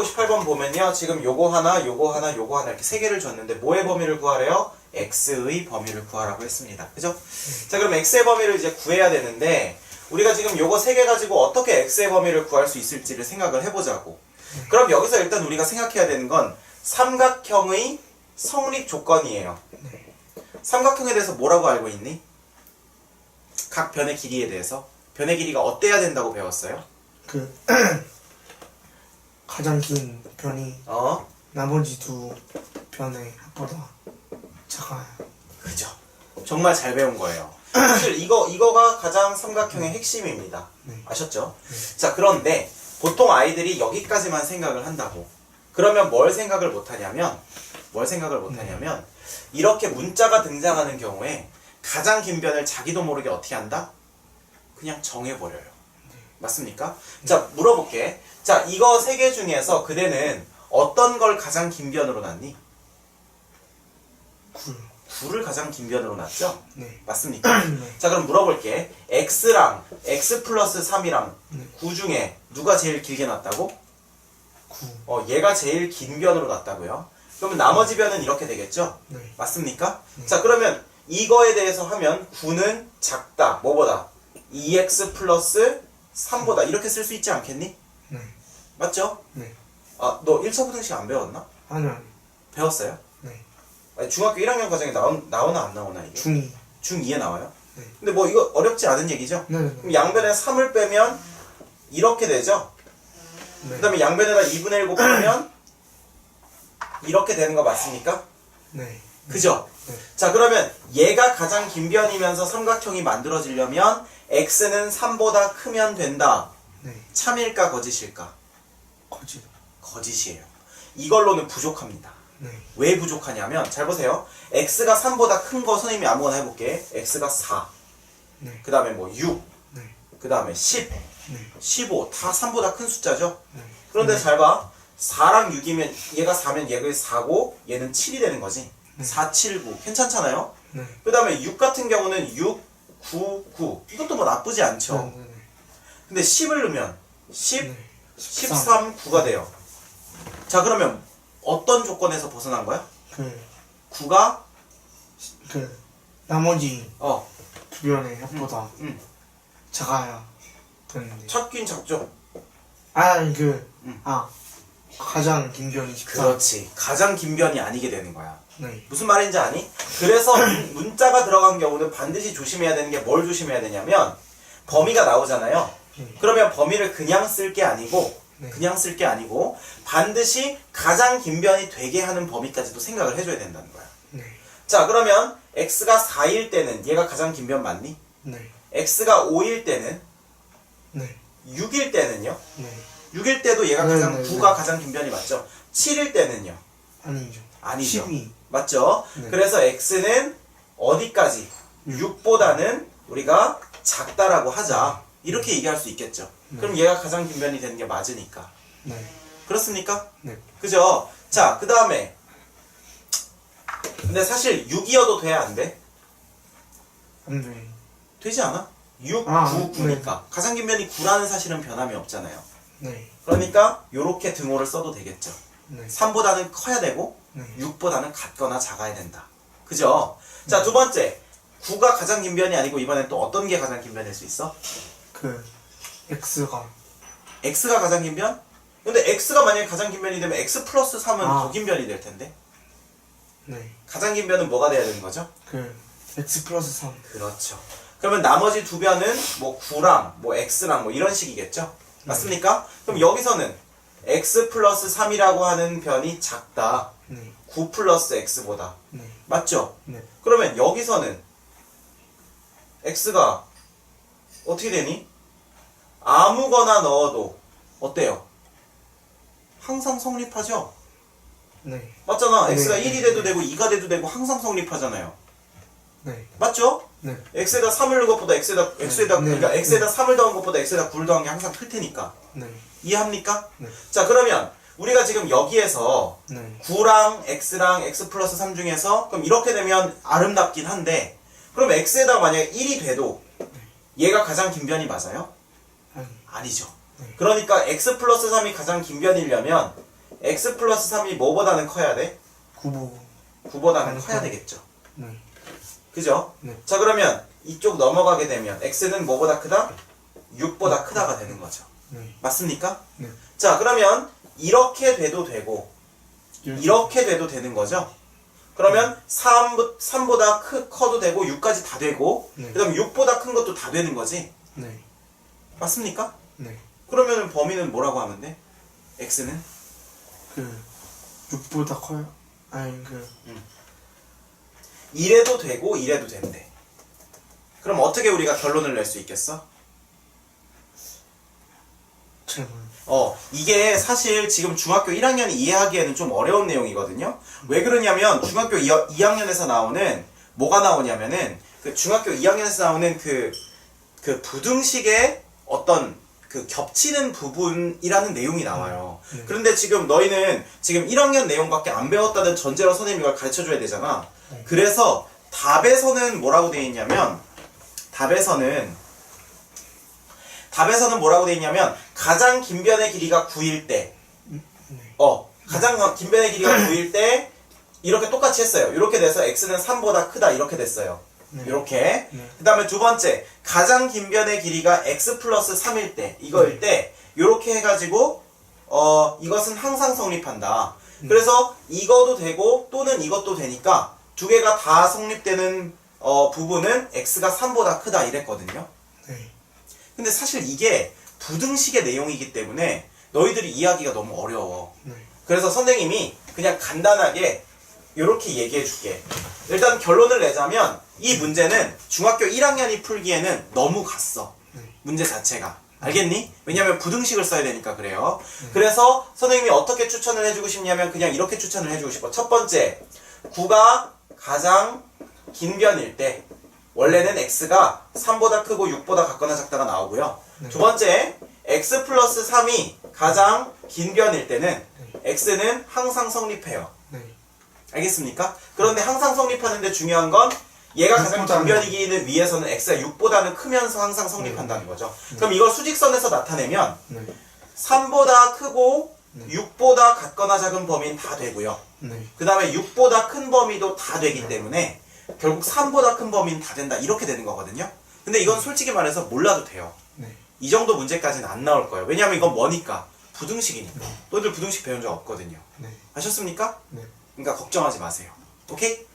358번 보면요. 지금 요거 하나, 요거 하나, 요거 하나 이렇게 세 개를 줬는데 뭐의 범위를 구하래요? x의 범위를 구하라고 했습니다. 그죠? 자, 그럼 x의 범위를 이제 구해야 되는데 우리가 지금 요거 세 개 가지고 어떻게 x의 범위를 구할 수 있을지를 생각을 해보자고. 그럼 여기서 일단 우리가 생각해야 되는 건 삼각형의 성립 조건이에요. 삼각형에 대해서 뭐라고 알고 있니? 각 변의 길이에 대해서. 변의 길이가 어때야 된다고 배웠어요? 그 가장 긴 변이 나머지 두 변의 합보다 작아요. 그죠. 정말 잘 배운 거예요. 사실 이거가 가장 삼각형의 핵심입니다. 네. 아셨죠? 자, 그런데 보통 아이들이 여기까지만 생각을 한다고. 그러면 뭘 생각을 못하냐면 이렇게 문자가 등장하는 경우에 가장 긴 변을 자기도 모르게 어떻게 한다? 그냥 정해버려요. 맞습니까? 자, 물어볼게. 자, 이거 세 개 중에서 그대는 어떤 걸 가장 긴 변으로 놨니? 9를 가장 긴 변으로 놨죠? 네. 맞습니까? 네. 자, 그럼 물어볼게. x랑 x 플러스 3이랑 네. 9 중에 누가 제일 길게 놨다고? 9. 얘가 제일 긴 변으로 놨다고요? 그러면 나머지 변은 이렇게 되겠죠? 네. 맞습니까? 네. 자, 그러면 이거에 대해서 하면 9는 작다. 뭐보다? 2x 플러스 3보다 이렇게 쓸 수 있지 않겠니? 네. 맞죠? 네. 아, 너 1차 부등식 안 배웠나? 아니요. 배웠어요? 네. 아니, 중학교 1학년 과정에 나오나 안 나오나 이게? 중2. 중2에 나와요? 네. 근데 뭐 이거 어렵지 않은 얘기죠? 네. 그럼 양변에 3을 빼면 이렇게 되죠? 네. 그 다음에 양변에다 2분의 1 곱하면 이렇게 되는 거 맞습니까? 네. 그죠? 네. 자, 그러면 얘가 가장 긴 변이면서 삼각형이 만들어지려면 x는 3보다 크면 된다. 네. 참일까 거짓일까? 거짓. 거짓이에요. 이걸로는 부족합니다. 네. 왜 부족하냐면 잘 보세요. x가 3보다 큰 거 선생님이 아무거나 해볼게. x가 4, 네. 그 다음에 뭐 6, 네. 그 다음에 10, 네. 15 다 3보다 큰 숫자죠? 네. 그런데 잘 봐. 4랑 6이면 얘가 4면 얘가 4고 얘는 7이 되는 거지. 4, 7, 9 괜찮잖아요? 네. 그 다음에 6 같은 경우는 6, 9, 9 이것도 뭐 나쁘지 않죠. 네. 네. 근데 10을 넣으면 10, 네. 13, 9가 돼요. 자, 그러면 어떤 조건에서 벗어난 거야? 그 9가 나머지 어, 두 변의 합보다 음. 작아야 되는데. 작긴 작죠. 가장 긴 변이 14. 그렇지. 가장 긴 변이 아니게 되는 거야. 네. 무슨 말인지 아니? 그래서 문자가 들어간 경우는 반드시 조심해야 되는 게 뭘 조심해야 되냐면 범위가 나오잖아요. 네. 그러면 범위를 그냥 쓸 게 아니고 네. 반드시 가장 긴 변이 되게 하는 범위까지도 생각을 해줘야 된다는 거야. 네. 자, 그러면 x가 4일 때는 얘가 가장 긴 변 맞니? 네. x가 5일 때는? 네. 6일 때는요? 네. 6일 때도 얘가 네, 가장 네, 9가 네. 가장 긴 변이 맞죠? 7일 때는요? 아니죠. 아니죠. 12. 맞죠? 네. 그래서 x는 어디까지? 6보다는 우리가 작다라고 하자. 이렇게 얘기할 수 있겠죠. 네. 그럼 얘가 가장 긴 변이 되는 게 맞으니까. 네. 그렇습니까? 네. 그죠? 자, 그 다음에 근데 사실 6이어도 돼? 안 돼? 안 돼. 되지 않아? 6, 아, 9, 9니까. 가장 긴 변이 9라는 사실은 변함이 없잖아요. 네. 그러니까 요렇게 등호를 써도 되겠죠. 네. 3보다는 커야 되고 네. 6보다는 같거나 작아야 된다. 그죠? 자, 두 번째. 9가 가장 긴 변이 아니고 이번엔 또 어떤 게 가장 긴 변일 수 있어? X가. x가 가장 긴 변? 근데 x가 만약에 가장 긴 변이 되면 x 플러스 3은 아. 더 긴 변이 될 텐데. 네. 가장 긴 변은 뭐가 돼야 되는 거죠? X 플러스 3. 그렇죠. 그러면 나머지 두 변은 뭐 9랑 뭐 x랑 뭐 이런 식이겠죠? 맞습니까? 그럼 여기서는 x 플러스 3이라고 하는 변이 작다. 네. 9 플러스 x보다. 네. 맞죠? 네. 그러면 여기서는 x가 어떻게 되니? 아무거나 넣어도 어때요? 항상 성립하죠? 네. 맞잖아. 네. x가 1이 돼도 되고 2가 돼도 되고 항상 성립하잖아요. 네. 맞죠? 네. x에다 3을 넣은 것보다 x에다 네. 그러니까 네. x에다 3을 더한 것보다 x에다 9를 더한 게 항상 클 테니까. 네. 이해합니까? 네. 자, 그러면 우리가 지금 여기에서 네. 9랑 x랑 x 플러스 3 중에서 그럼 이렇게 되면 아름답긴 한데 그럼 x에다 만약에 1이 돼도 얘가 가장 긴 변이 맞아요? 아니. 아니죠. 네. 그러니까 x 플러스 3이 가장 긴 변이려면 x 플러스 3이 뭐보다는 커야 돼? 9보다는 커야 되겠죠. 네. 그죠? 네. 자, 그러면 이쪽 넘어가게 되면 x는 뭐보다 크다? 6보다 크다가 되는 거죠. 네. 맞습니까? 네. 자, 그러면 이렇게 돼도 되고 이렇게 돼도 되는 거죠. 그러면 3보다 커도 되고 6까지 다 되고 네. 그 다음에 6보다 큰 것도 다 되는 거지. 네. 맞습니까? 네. 그러면 범위는 뭐라고 하면 돼? x는? 6보다 커요? 아니 이래도 되고 이래도 된대. 그럼 어떻게 우리가 결론을 낼 수 있겠어? 질문. 이게 사실 지금 중학교 1학년이 이해하기에는 좀 어려운 내용이거든요. 왜 그러냐면 중학교 2학년에서 나오는 뭐가 나오냐면은 그 중학교 2학년에서 나오는 그 부등식의 어떤 그 겹치는 부분이라는 내용이 나와요. 그런데 지금 너희는 지금 1학년 내용밖에 안 배웠다는 전제로 선생님이 이걸 가르쳐줘야 되잖아. 그래서 답에서는 뭐라고 되어 있냐면 답에서는 뭐라고 되어 있냐면 가장 긴 변의 길이가 9일 때 가장 긴 변의 길이가 9일 때 이렇게 똑같이 했어요. 이렇게 돼서 x는 3보다 크다 이렇게 됐어요. 이렇게. 그 다음에 두 번째 가장 긴 변의 길이가 x 플러스 3일 때 이거일 때 이렇게 해가지고 이것은 항상 성립한다. 그래서 이거도 되고 또는 이것도 되니까 두 개가 다 성립되는 부분은 x가 3보다 크다 이랬거든요. 네. 근데 사실 이게 부등식의 내용이기 때문에 너희들이 이해하기가 너무 어려워. 네. 그래서 선생님이 그냥 간단하게 이렇게 얘기해 줄게. 일단 결론을 내자면 이 문제는 중학교 1학년이 풀기에는 너무 갔어. 문제 자체가. 알겠니? 왜냐면 부등식을 써야 되니까 그래요. 그래서 선생님이 어떻게 추천을 해주고 싶냐면 그냥 이렇게 추천을 해주고 싶어. 첫 번째, 9가 가장 긴 변일 때 원래는 x가 3보다 크고 6보다 같거나 작다가 나오고요. 두 번째, x 플러스 3이 가장 긴 변일 때는 x는 항상 성립해요. 네. 알겠습니까? 그런데 항상 성립하는데 중요한 건 얘가 가장 긴 변이기는 위해서는 x가 6보다는 크면서 항상 성립한다는 거죠. 그럼 이걸 수직선에서 나타내면 네. 3보다 크고 6보다 같거나 작은 범위는 다 되고요. 네. 그 다음에 6보다 큰 범위도 다 되기 때문에 결국 3보다 큰 범위는 다 된다 이렇게 되는 거거든요. 근데 이건 솔직히 말해서 몰라도 돼요. 네. 이 정도 문제까지는 안 나올 거예요. 왜냐면 이건 뭐니까? 부등식이니까. 너희들 부등식 배운 적 없거든요. 네. 아셨습니까? 네. 그러니까 걱정하지 마세요. 오케이?